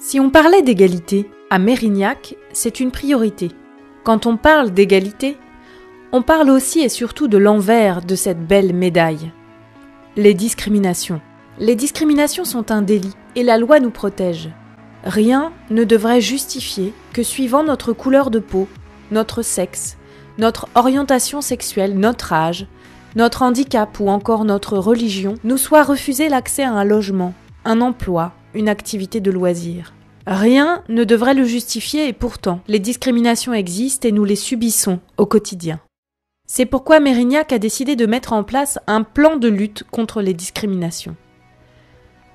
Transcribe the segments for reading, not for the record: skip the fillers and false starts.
Si on parlait d'égalité, à Mérignac, c'est une priorité. Quand on parle d'égalité, on parle aussi et surtout de l'envers de cette belle médaille. Les discriminations. Les discriminations sont un délit et la loi nous protège. Rien ne devrait justifier que suivant notre couleur de peau, notre sexe, notre orientation sexuelle, notre âge, notre handicap ou encore notre religion, nous soit refusé l'accès à un logement, un emploi, une activité de loisir. Rien ne devrait le justifier et pourtant, les discriminations existent et nous les subissons au quotidien. C'est pourquoi Mérignac a décidé de mettre en place un plan de lutte contre les discriminations.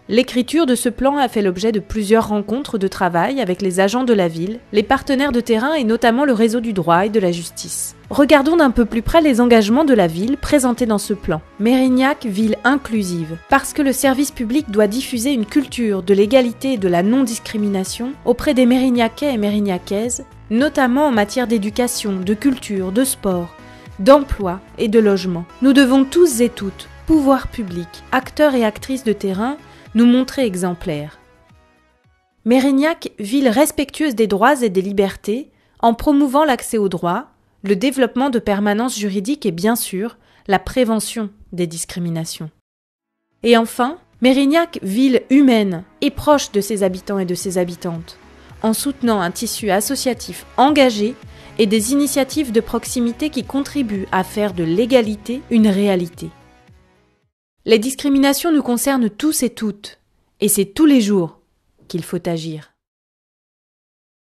L'écriture de ce plan a fait l'objet de plusieurs rencontres de travail avec les agents de la ville, les partenaires de terrain et notamment le réseau du droit et de la justice. Regardons d'un peu plus près les engagements de la ville présentés dans ce plan. Mérignac, ville inclusive. Parce que le service public doit diffuser une culture de l'égalité et de la non-discrimination auprès des Mérignacais et Mérignacaises, notamment en matière d'éducation, de culture, de sport, d'emploi et de logement. Nous devons tous et toutes, pouvoirs publics, acteurs et actrices de terrain, nous montrer exemplaires. Mérignac, ville respectueuse des droits et des libertés, en promouvant l'accès aux droits, le développement de permanences juridiques et bien sûr, la prévention des discriminations. Et enfin, Mérignac, ville humaine et proche de ses habitants et de ses habitantes, en soutenant un tissu associatif engagé et des initiatives de proximité qui contribuent à faire de l'égalité une réalité. Les discriminations nous concernent tous et toutes, et c'est tous les jours qu'il faut agir.